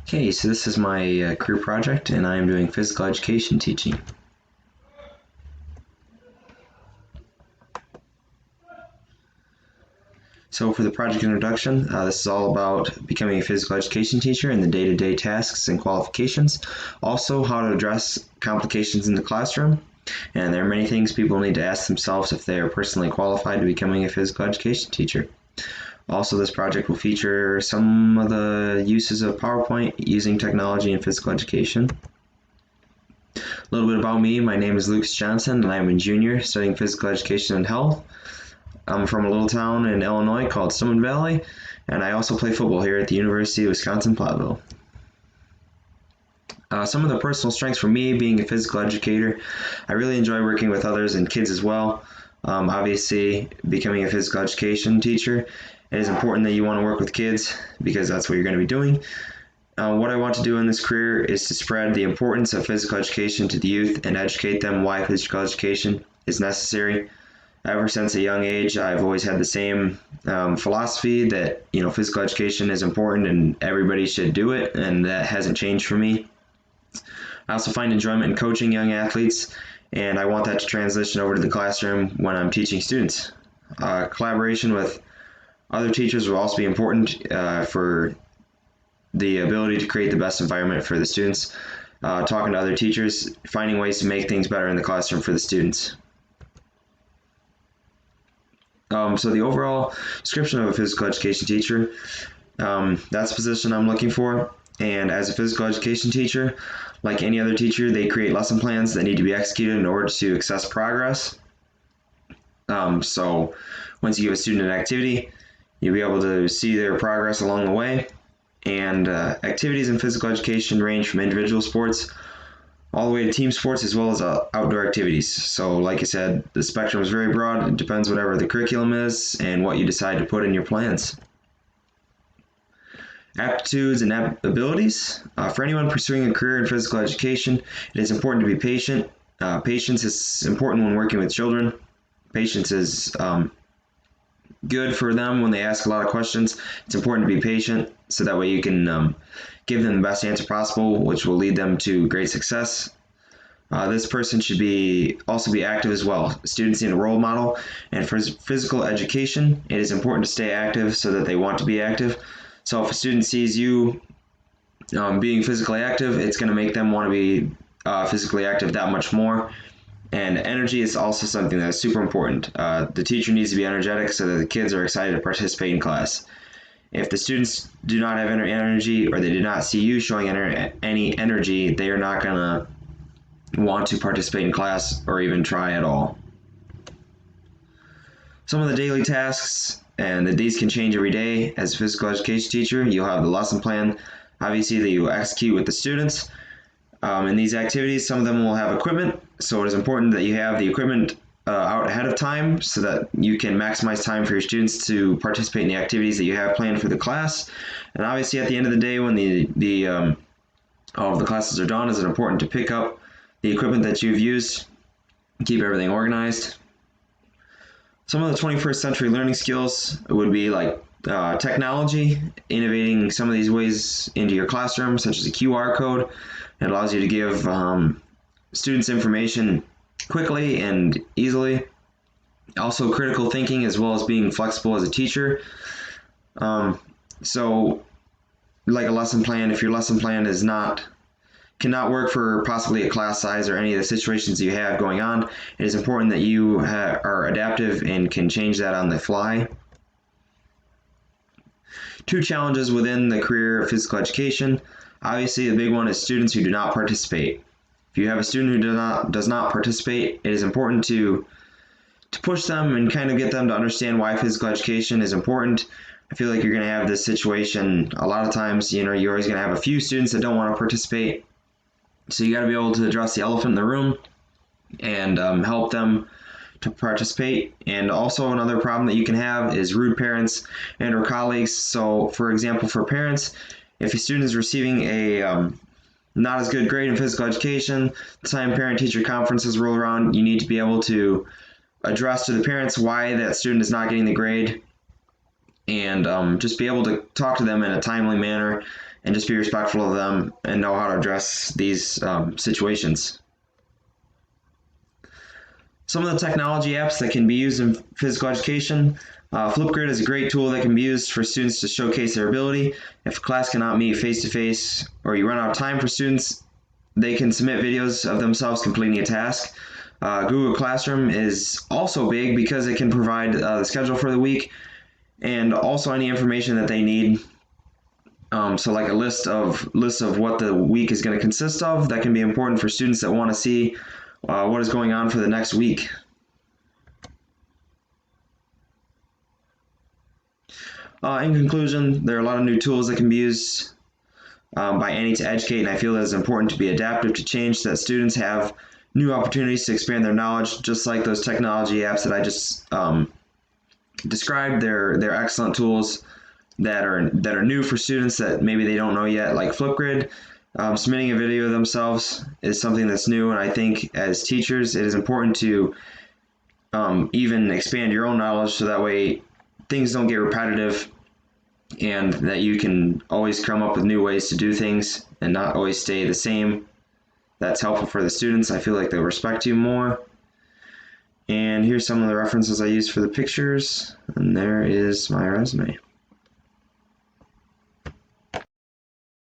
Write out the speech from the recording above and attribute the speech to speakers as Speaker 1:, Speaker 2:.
Speaker 1: Okay, so this is my career project, and I am doing physical education teaching. So for the project introduction, this is all about becoming a physical education teacher and the day-to-day tasks and qualifications. Also, how to address complications in the classroom. And there are many things people need to ask themselves if they are personally qualified to becoming a physical education teacher. Also, this project will feature some of the uses of PowerPoint using technology in physical education. A little bit about me. My name is Lucas Johnson, and I'm a junior studying physical education and health. I'm from a little town in Illinois called Stillman Valley, and I also play football here at the University of Wisconsin-Platteville. Some of the personal strengths for me being a physical educator, I really enjoy working with others and kids as well. Obviously, becoming a physical education teacher, it is important that you want to work with kids because that's what you're going to be doing. What I want to do in this career is to spread the importance of physical education to the youth and educate them why physical education is necessary. Ever since a young age, I've always had the same philosophy that physical education is important and everybody should do it, and that hasn't changed for me. I also find enjoyment in coaching young athletes, and I want that to transition over to the classroom when I'm teaching students. Collaboration with other teachers will also be important for the ability to create the best environment for the students. Talking to other teachers, finding ways to make things better in the classroom for the students. So the overall description of a physical education teacher, that's the position I'm looking for. And as a physical education teacher, like any other teacher, they create lesson plans that need to be executed in order to assess progress. So once you give a student an activity, you'll be able to see their progress along the way. And activities in physical education range from individual sports all the way to team sports as well as outdoor activities. So like I said, the spectrum is very broad. It depends whatever the curriculum is and what you decide to put in your plans. Aptitudes and abilities. For anyone pursuing a career in physical education, it is important to be patient. Patience is important when working with children. Patience is good for them when they ask a lot of questions. It's important to be patient so that way you can give them the best answer possible, which will lead them to great success. This person should also be active as well. Students need a role model, and for physical education, it is important to stay active so that they want to be active. So if a student sees you being physically active, it's going to make them want to be physically active that much more. And energy is also something that's super important. The teacher needs to be energetic so that the kids are excited to participate in class. If the students do not have energy or they do not see you showing any energy, they are not going to want to participate in class or even try at all. Some of the daily tasks, and these can change every day. As a physical education teacher, you'll have the lesson plan, obviously, that you execute with the students. In these activities, some of them will have equipment, so it is important that you have the equipment out ahead of time so that you can maximize time for your students to participate in the activities that you have planned for the class. And obviously at the end of the day, when all of the classes are done, it's important to pick up the equipment that you've used, keep everything organized. Some of the 21st century learning skills would be like technology, innovating some of these ways into your classroom, such as a QR code. It allows you to give students information quickly and easily. Also critical thinking as well as being flexible as a teacher. So like a lesson plan, if your lesson plan cannot work for possibly a class size or any of the situations you have going on, it is important that you are adaptive and can change that on the fly. Two challenges within the career of physical education. Obviously, the big one is students who do not participate. If you have a student who does not participate, it is important to push them and kind of get them to understand why physical education is important. I feel like you're going to have this situation a lot of times. You're always going to have a few students that don't want to participate. So you got to be able to address the elephant in the room and help them to participate. And also another problem that you can have is rude parents and or colleagues. So for example, for parents, if a student is receiving a not as good grade in physical education, the time parent-teacher conferences roll around, you need to be able to address to the parents why that student is not getting the grade and just be able to talk to them in a timely manner and just be respectful of them and know how to address these situations. Some of the technology apps that can be used in physical education. Flipgrid is a great tool that can be used for students to showcase their ability. If a class cannot meet face-to-face or you run out of time for students, they can submit videos of themselves completing a task. Google Classroom is also big because it can provide the schedule for the week and also any information that they need. So like a list of what the week is going to consist of. That can be important for students that want to see what is going on for the next week. In conclusion, there are a lot of new tools that can be used by any to educate, and I feel that it's important to be adaptive to change so that students have new opportunities to expand their knowledge, just like those technology apps that I just described. They're excellent tools that are new for students that maybe they don't know yet, like Flipgrid. Submitting a video of themselves is something that's new, and I think as teachers it is important to even expand your own knowledge so that way things don't get repetitive and that you can always come up with new ways to do things and not always stay the same. That's helpful for the students. I feel like they'll respect you more. And here's some of the references I used for the pictures, and there is my resume.